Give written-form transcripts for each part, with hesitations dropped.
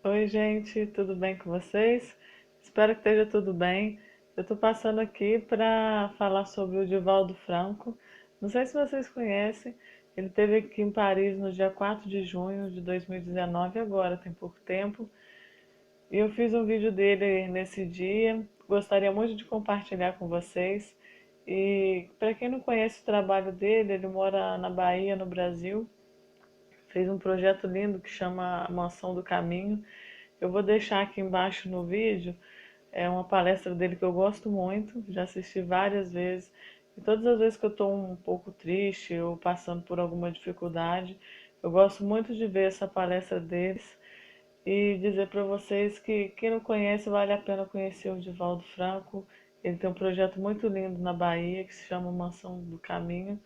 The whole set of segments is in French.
Oi, gente, tudo bem com vocês? Espero que esteja tudo bem. Eu estou passando aqui para falar sobre o Divaldo Franco. Não sei se vocês conhecem, ele esteve aqui em Paris no dia 4 de junho de 2019, agora tem pouco tempo. E eu fiz um vídeo dele nesse dia, gostaria muito de compartilhar com vocês. E para quem não conhece o trabalho dele, ele mora na Bahia, no Brasil. Fez um projeto lindo que chama Mansão do Caminho. Eu vou deixar aqui embaixo no vídeo, é uma palestra dele que eu gosto muito, já assisti várias vezes. E todas as vezes que eu estou um pouco triste ou passando por alguma dificuldade, eu gosto muito de ver essa palestra deles e dizer para vocês que quem não conhece, vale a pena conhecer o Divaldo Franco. Ele tem um projeto muito lindo na Bahia que se chama Mansão do Caminho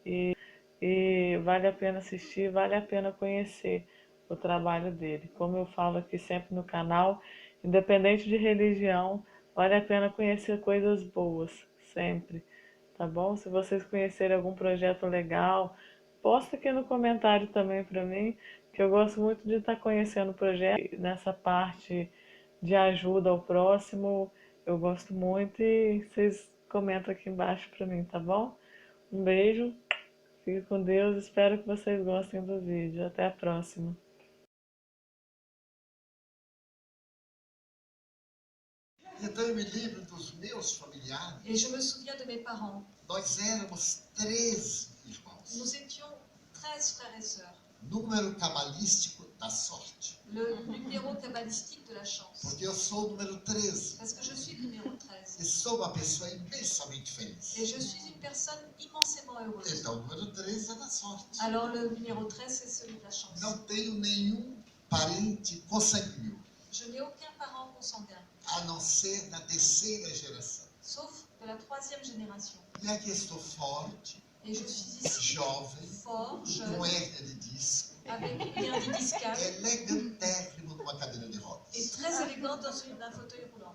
e vale a pena assistir, vale a pena conhecer o trabalho dele. Como eu falo aqui sempre no canal, independente de religião, vale a pena conhecer coisas boas, sempre, tá bom? Se vocês conhecerem algum projeto legal, posta aqui no comentário também para mim, que eu gosto muito de estar conhecendo o projeto. Nessa parte de ajuda ao próximo, eu gosto muito e vocês comentam aqui embaixo para mim, tá bom? Um beijo. Fique com Deus, espero que vocês gostem do vídeo. Até a próxima. Então eu me lembro dos meus familiares. Et je me souviens de mes parents. Nós éramos 13 irmãos. Nous étions 13 frères et sœurs. Número cabalístico da sorte. Le numéro cabalistique de la chance. Porque eu sou o número 13. Parce que je suis le numéro E 13. sou uma pessoa imensamente feliz. Et je suis une personne immensément heureuse. Então o número 13 é da sorte. Alors le numéro 13, c'est celui de la chance. Não tenho nenhum parente consanguíneo, Je n'ai aucun parent consanguin, a não ser da terceira geração. sauf de la troisième génération. E aqui estou forte, Et je suis ici, jovem, fort, com jeune, hérnia de disco, avec une hernie discale elegantérrimo numa cadeira de et rodas, très élégante dans un fauteuil roulant.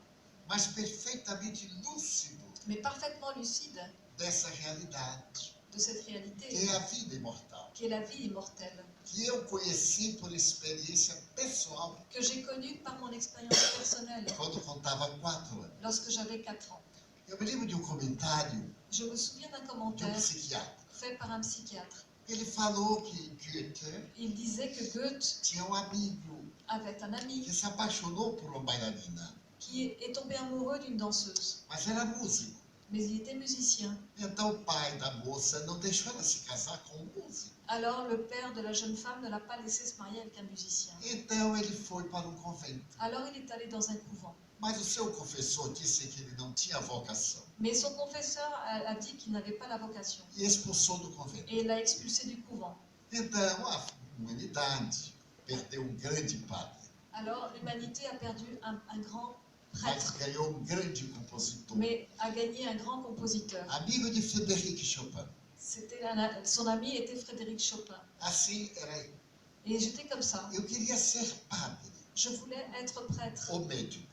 mas perfeitamente lúcido Mais parfaitement lucide dessa realidade, de cette que réalité, é a vida imortal, qui est la vie immortelle, que eu conheci por experiência pessoal que j'ai connue par mon expérience personnelle quando contava 4 anos. lorsque j'avais 4 ans. Eu me lembro de um comentário Je me souviens d'un de um commentaire psiquiatra. fait par un psychiatre. Ele falou que Goethe Il disait que Goethe tinha um amigo avait un que ami se apaixonou por uma bailarina, qui est tombé amoureux d'une danseuse, mas era músico. mais il était musicien. Então o pai da moça não deixou ela se casar com um músico. Alors le père de la jeune femme ne l'a pas laissé se marier avec un musicien. Então ele foi para um convento. Alors il est allé dans un couvent. Mas o seu confessor disse que ele não tinha vocação Mais son confesseur a dit qu'il n'avait pas la vocation e expulsou do convento. et il l'a expulsé du couvent. Então a humanidade perdeu um grande padre, Alors l'humanité a perdu un grand mas prêtre, ganhou um grande compositor, mais a gagné un grand compositeur. amigo de Frédéric Chopin. Son ami était Frédéric Chopin. Assim era eu. Et j'étais comme ça. Eu queria ser padre Je voulais être prêtre ou médium,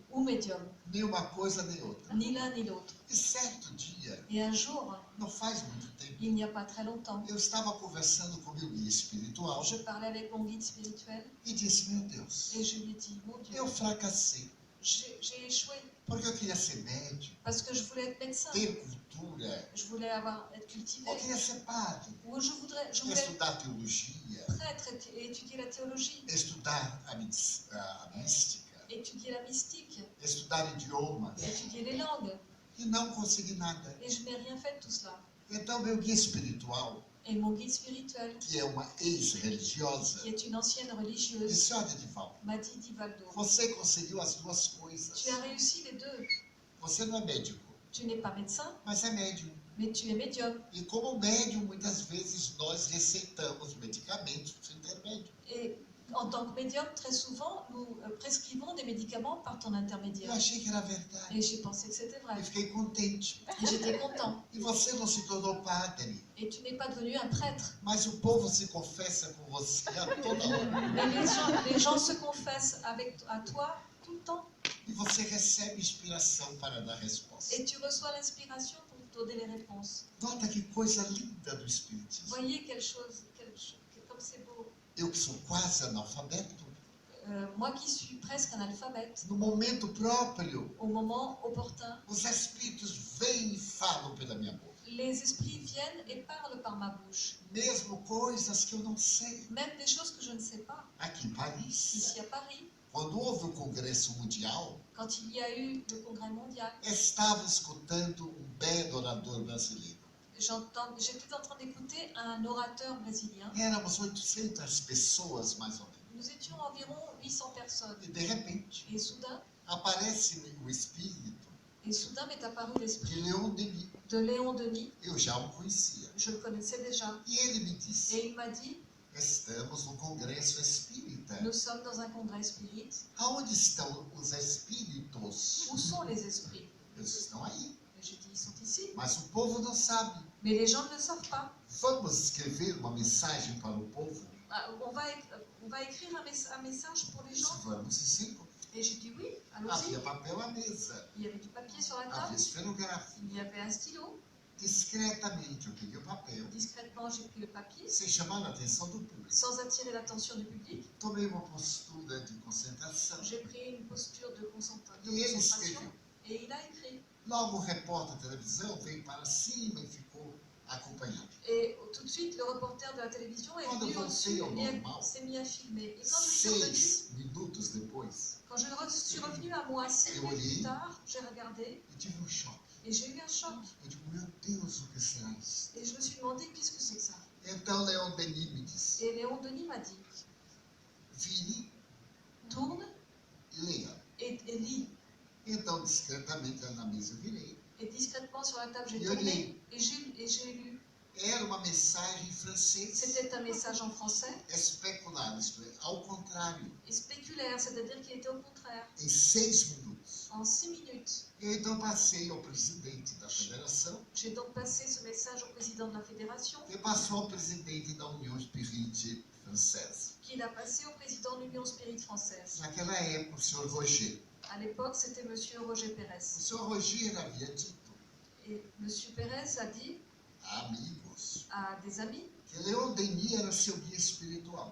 ou médium, nem uma coisa nem outra. ni l'un ni l'autre. E certo dia, Et un jour, não faz muito tempo, il n'y a pas très longtemps, eu estava conversando com meu guia espiritual je parlais avec mon guide spirituel e disse: meu Deus, et je lui ai dit, mon Dieu, eu fracassei, j'ai échoué porque eu queria ser médium, parce que je voulais être médecin, ter cultura, je voulais être cultivé, eu queria ser padre, ou je voulais être estudar teologia, prêtre et étudier la théologie, estudar a mística, étudier la mystique, estudar idiomas, étudier les langues. e não consegui nada. Et je n'ai rien fait de tout cela. Então meu guia espiritual, Et mon guide spirituel, que é uma ex-religiosa, qui est une ancienne religieuse, disse: olha, Divaldo, m'a dit, Divaldo, você conseguiu as duas coisas. tu as réussi les deux. Você não é médico, Tu n'es pas médecin, mas é médium. mais tu es médium. E como médium, muitas vezes nós receitamos medicamentos por intermédio. Et en tant que médium, très souvent, nous prescrivons des médicaments par ton Eu intermédiaire. achei que era verdade. Et j'ai pensé que c'était vrai. E fiquei contente. Et j'étais content. E você não se tornou padre, Et tu n'es pas devenu un prêtre. mas o povo se confessa com você a toda hora. Mais les gens se confessent à toi tout le temps. E você recebe inspiração para dar resposta. Et tu reçois l'inspiration pour donner les réponses. Nota que coisa linda do Espiritismo. Voyez comme c'est beau. Eu que sou quase analfabeto, Moi qui suis presque analphabète, no momento próprio, au moment opportun, os espíritos vêm e falam pela minha boca. les esprits viennent et parlent par ma bouche. Mesmo coisas que eu não sei. Même des choses que je ne sais pas. Aqui em Paris, Ici à Paris, quando houve o Congresso Mundial, quand il y a eu le congrès mondial, estava escutando belo orador brasileiro. j'étais en train d'écouter un orateur brésilien. Éramos 800 pessoas, mais ou menos. Nous étions environ 800 personnes. E de repente, Et soudain aparece-me o espírito m'est apparu de l'esprit Leon Denis. de Léon Denis. Eu já o conhecia. Je le connaissais déjà. E ele me disse, Et il m'a dit, estamos no Congresso Espírita. nous sommes dans un congrès spirit. Aonde estão os espíritos? Où sont les esprits? Eles estão aí. Et j'ai dit, ils sont ici. Mas o povo não sabe. Mais les gens ne le savent pas. Vamos escrever uma mensagem para o povo? Ah, on va écrire un message pour les gens. Vamos e sim. Et j'ai dit oui, allons-y. Havia papel à mesa. Il y avait du papier sur la Havia table. esferográfico. Il y avait un stylo. Discretamente eu peguei o papel, Discrètement, j'ai pris le papier, sem chamar a atenção do público. sans attirer l'attention du public. Tomei uma postura de concentração. J'ai pris une posture de concentration. E ele escreveu. Et il a écrit. Logo o repórter da televisão veio para cima e ficou acompanhando. Et tout de suite, le reporter de la télévision est Quando venu eu au-dessus voltei ao et normal, s'est mis à filmer. Et quand je suis revenue, 6 minutos depois, quand je suis revenue à moi 6 Eu minutes olhei. plus tard, j'ai regardé eu tive um choque. et j'ai eu un choc. Eu digo, meu Deus, o que será isso? Et je me suis demandé qu'est-ce que c'est que ça. Então Leon Denis me disse, Et Léon Denis m'a dit, vire tourne e leia. et lis. Então, discretamente, na mesa eu virei. Et discrètement sur la table, j'ai Et tourné lis. et j'ai lu. Era uma mensagem em francês. C'était un message en français Especular, isto é, ao contrário, et spéculaire, c'est-à-dire qu'il était au contraire. em 6 minutos. En 6 minutes, Eu então passei ao presidente da federação, j'ai donc passé ce message au président de la fédération, que passou ao presidente da União Espírita Francesa. qu'il a passé au président de l'Union Spirit française. Naquela época, o senhor Roger. À l'époque, c'était Monsieur Roger O Pérez. senhor Roger havia dito Et Monsieur Pérez a dit a amigos à des amis, que Leon Denis era seu guia espiritual.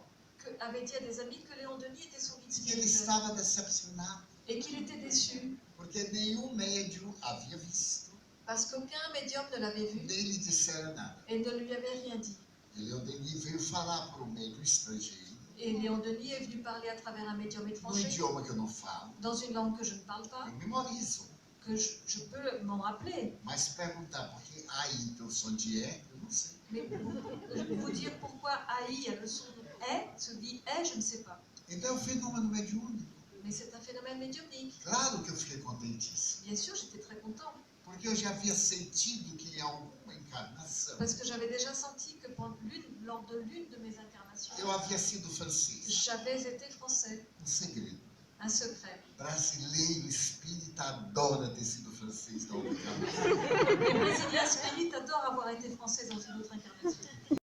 avait dit à des amis que Léon Denis était son guide E ele spirituel estava decepcionado, et qu'il était déçu porque nenhum médium havia visto, parce qu'aucun médium ne l'avait vu nem lhe dissera nada. et ne lui avait rien dit. E Leon Denis veio falar para o médium estrangeiro, Et Léon Denis est venu parler à travers un médium num étranger, idioma que eu não falo, dans une langue que je ne parle pas, eu memorizo. que je peux m'en rappeler. Mas perguntar por que aí tem o som de é, eu não sei. Mais vous dire pourquoi AI a le son est, se dit est, je ne sais pas. Então é um fenômeno mediúnico. Mais c'est un phénomène médiumnique. Claro que eu fiquei contentíssimo, Bien sûr, j'étais très content porque eu já havia sentido que em alguma encarnação parce que j'avais déjà senti que lors de l'une de mes incarnations, eu havia sido francês. j'avais été français. Segredo. Un secret. Brasileiro espírita adora ter sido francês da outra encarnação. Les Brésiliens spirites adorent avoir été français dans une autre incarnation.